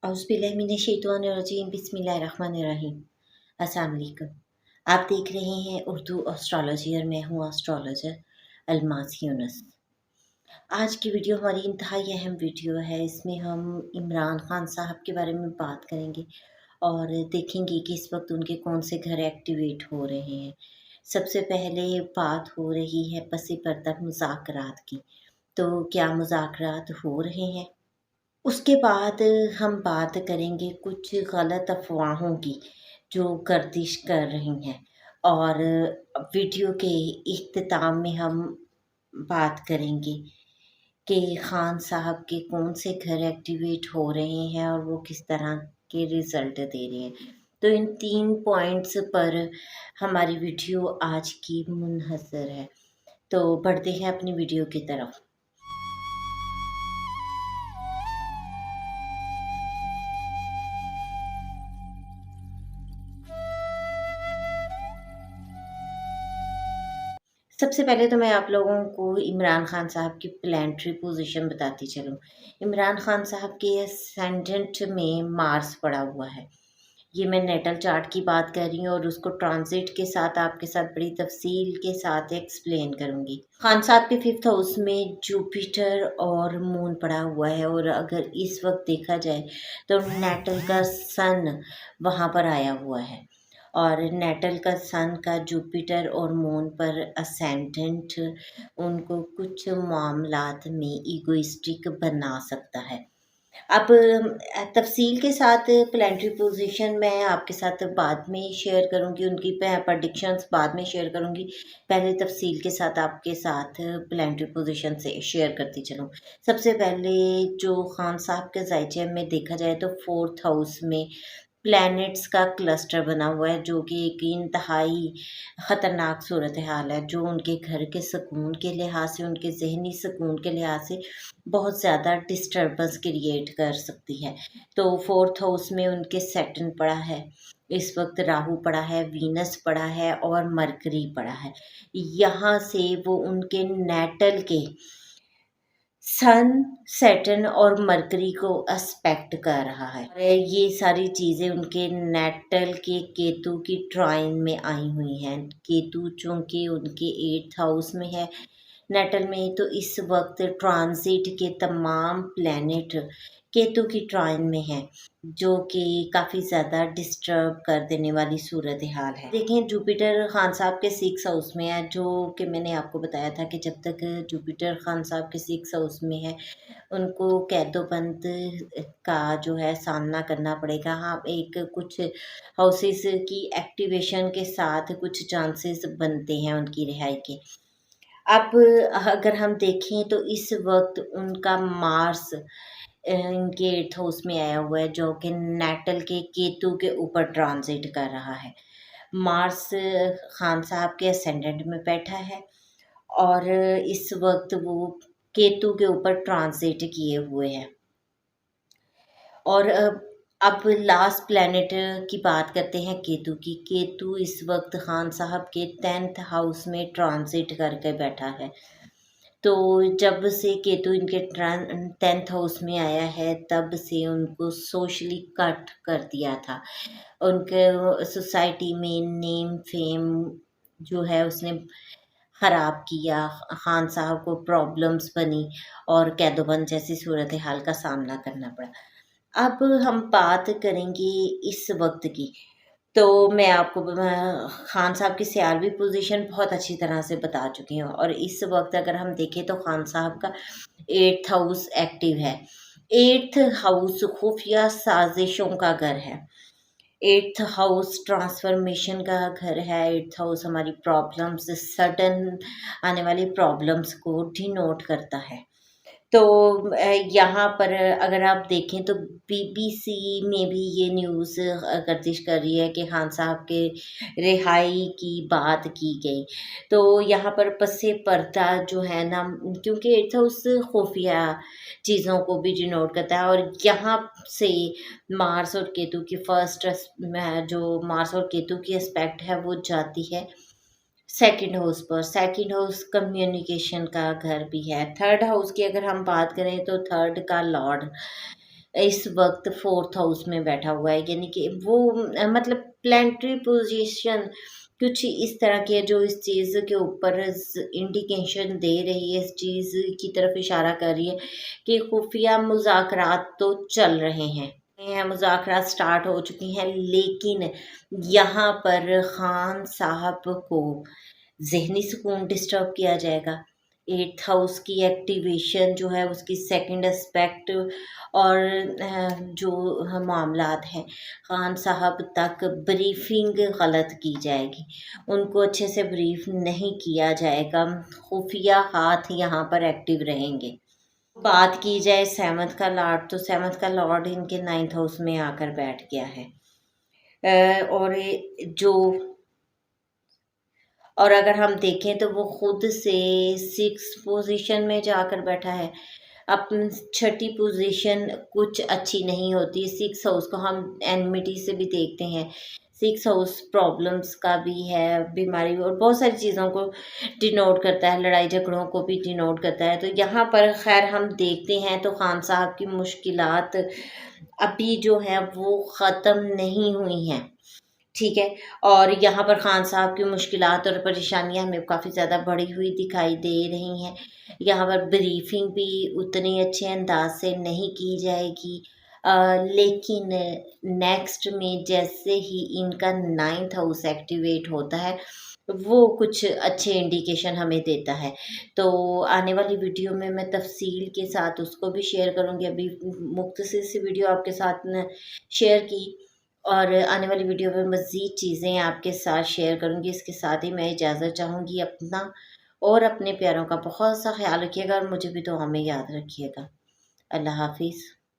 औज़ुबिल्लाहिमिनश्शैतानिर्रजीम बिस्मिल्लाहिर्रहमानिर्रहीम। अस्सलाम वालेकुम। आप देख रहे हैं उर्दू एस्ट्रोलॉजी और मैं हूँ एस्ट्रोलॉजर अलमास यूनुस। आज की वीडियो हमारी इंतहाई अहम वीडियो है। इसमें हम इमरान खान साहब के बारे में बात करेंगे और देखेंगे कि इस वक्त उनके कौन से घर एक्टिवेट हो रहे हैं। सबसे पहले बात हो रही है पसी पर्दा मुज़ाकरात की। तो क्या मुज़ाकरात हो रहे हैं? उसके बाद हम बात करेंगे कुछ गलत अफ़वाहों की जो गर्दिश कर रही हैं और वीडियो के इख्तिताम में हम बात करेंगे कि खान साहब के कौन से घर एक्टिवेट हो रहे हैं और वो किस तरह के रिज़ल्ट दे रहे हैं। तो इन 3 पॉइंट्स पर हमारी वीडियो आज की मुनहसर है। तो बढ़ते हैं अपनी वीडियो की तरफ। सबसे पहले तो मैं आप लोगों को इमरान खान साहब की प्लैनेटरी पोजीशन बताती चलूँ। इमरान खान साहब के असेंडेंट में मार्स पड़ा हुआ है। ये मैं नेटल चार्ट की बात कर रही हूँ और उसको ट्रांजिट के साथ आपके साथ बड़ी तफसील के साथ एक्सप्लेन करूँगी। खान साहब के 5th हाउस में जुपिटर और मून पड़ा हुआ है और अगर इस वक्त देखा जाए तो नेटल का सन वहाँ पर आया हुआ है और नेटल का सन का जुपिटर और मून पर असेंडेंट उनको कुछ मामलात में इगोइस्टिक बना सकता है। अब तफसील के साथ प्लानिटरी पोजीशन मैं आपके साथ बाद में शेयर करूंगी, उनकी प्रेडिक्शंस बाद में शेयर करूंगी। पहले तफसील के साथ आपके साथ प्लानिटरी पोजीशन से शेयर करती चलूँ। सबसे पहले जो खान साहब के जायचे में देखा जाए तो 4th हाउस में प्लैनेट्स का क्लस्टर बना हुआ है जो कि एक इंतहाई ख़तरनाक सूरत हाल है जो उनके घर के सुकून के लिहाज से, उनके ज़हनी सुकून के लिहाज से बहुत ज़्यादा डिस्टर्बेंस क्रिएट कर सकती है। तो 4th हाउस में उनके सैटर्न पड़ा है, इस वक्त राहु पड़ा है, वीनस पड़ा है और मरकरी पड़ा है। यहाँ से वो उनके नेटल के सन, सैटर्न और मरकरी को एस्पेक्ट कर रहा है। ये सारी चीज़ें उनके नेटल के केतु की ट्राइन में आई हुई हैं। केतु चूँकि उनके 8th हाउस में है नेटल में, तो इस वक्त ट्रांजिट के तमाम प्लैनेट केतु की ट्राइन में है जो कि काफ़ी ज़्यादा डिस्टर्ब कर देने वाली सूरत हाल है। देखें जुपिटर खान साहब के 6th हाउस में है जो कि मैंने आपको बताया था कि जब तक जुपिटर खान साहब के 6th हाउस में है उनको कैदोबंद का जो है सामना करना पड़ेगा। हाँ, एक कुछ हाउसेस की एक्टिवेशन के साथ कुछ चांसेस बनते हैं उनकी रिहाई के। अब अगर हम देखें तो इस वक्त उनका मार्स इनके 8th हाउस में आया हुआ है जो कि नेटल के केतु के ऊपर ट्रांजिट कर रहा है। मार्स खान साहब के असेंडेंट में बैठा है और इस वक्त वो केतु के ऊपर ट्रांजिट किए हुए हैं और अब लास्ट प्लैनेट की बात करते हैं केतु की। केतु इस वक्त खान साहब के 10th हाउस में ट्रांजिट करके बैठा है। तो जब से केतु इनके 10th हाउस में आया है तब से उनको सोशली कट कर दिया था। उनके सोसाइटी में नेम फेम जो है उसने ख़राब किया। खान साहब को प्रॉब्लम्स बनी और कैदोबंद जैसी सूरत हाल का सामना करना पड़ा। अब हम बात करेंगे इस वक्त की। तो मैं आपको खान साहब की 11वीं पोजीशन बहुत अच्छी तरह से बता चुकी हूँ और इस वक्त अगर हम देखें तो खान साहब का 8th हाउस एक्टिव है। 8th हाउस खुफिया साजिशों का घर है। 8th हाउस ट्रांसफॉर्मेशन का घर है। 8th हाउस हमारी प्रॉब्लम्स, सडन आने वाली प्रॉब्लम्स को डिनोट करता है। तो यहाँ पर अगर आप देखें तो बीबीसी में भी ये न्यूज़ गर्दिश कर रही है कि खान साहब के रिहाई की बात की गई। तो यहाँ पर पसे पर्दा जो है ना, क्योंकि 8th हाउस खुफिया चीज़ों को भी डिनोट करता है और यहाँ से मार्स और केतु की फर्स्ट जो मार्स और केतु की एस्पेक्ट है वो जाती है 2nd हाउस पर। 2nd हाउस कम्युनिकेशन का घर भी है। 3rd हाउस की अगर हम बात करें तो 3rd का लॉर्ड इस वक्त 4th हाउस में बैठा हुआ है, यानी कि वो मतलब प्लैनेटरी पोजीशन कुछ इस तरह की है जो इस चीज़ के ऊपर इंडिकेशन दे रही है, इस चीज़ की तरफ इशारा कर रही है कि खुफिया मुज़ाकरात तो चल रहे हैं, मुज़ाकरात स्टार्ट हो चुकी हैं, लेकिन यहाँ पर खान साहब को ज़हनी सुकून डिस्टर्ब किया जाएगा। 8th हाउस की एक्टिवेशन जो है उसकी सेकंड एस्पेक्ट और जो मामलात हैं, खान साहब तक ब्रीफिंग गलत की जाएगी, उनको अच्छे से ब्रीफ नहीं किया जाएगा, खुफिया हाथ यहाँ पर एक्टिव रहेंगे। बात की जाए 7th का लॉर्ड, तो 7th का लॉर्ड इनके 9th हाउस में आकर बैठ गया है। और जो और अगर हम देखें तो वो खुद से 6th पोजीशन में जाकर बैठा है। अपन 6ठी पोजीशन कुछ अच्छी नहीं होती। 6th हाउस को हम एनमिटी से भी देखते हैं। 6th हाउस प्रॉब्लम्स का भी है, बीमारी और बहुत सारी चीज़ों को डिनोट करता है, लड़ाई झगड़ों को भी डिनोट करता है। तो यहाँ पर खैर हम देखते हैं तो खान साहब की मुश्किलात अभी जो है वो ख़त्म नहीं हुई हैं। ठीक है, और यहाँ पर खान साहब की मुश्किलात और परेशानियाँ हमें काफ़ी ज़्यादा बढ़ी हुई दिखाई दे रही हैं। यहाँ पर ब्रीफिंग भी उतनी अच्छे अंदाज से नहीं की जाएगी, लेकिन नेक्स्ट में जैसे ही इनका 9th हाउस एक्टिवेट होता है, वो कुछ अच्छे इंडिकेशन हमें देता है। तो आने वाली वीडियो में मैं तफ़सील के साथ उसको भी शेयर करूँगी। अभी मुख्तसर सी वीडियो आपके साथ न शेयर की, और आने वाली वीडियो में मज़ीद चीज़ें आपके साथ शेयर करूँगी। इसके साथ ही मैं इजाज़त चाहूँगी। अपना और अपने प्यारों का बहुत सा ख़्याल रखिएगा और मुझे भी दुआ में याद रखिएगा। अल्लाह हाफ़िज़।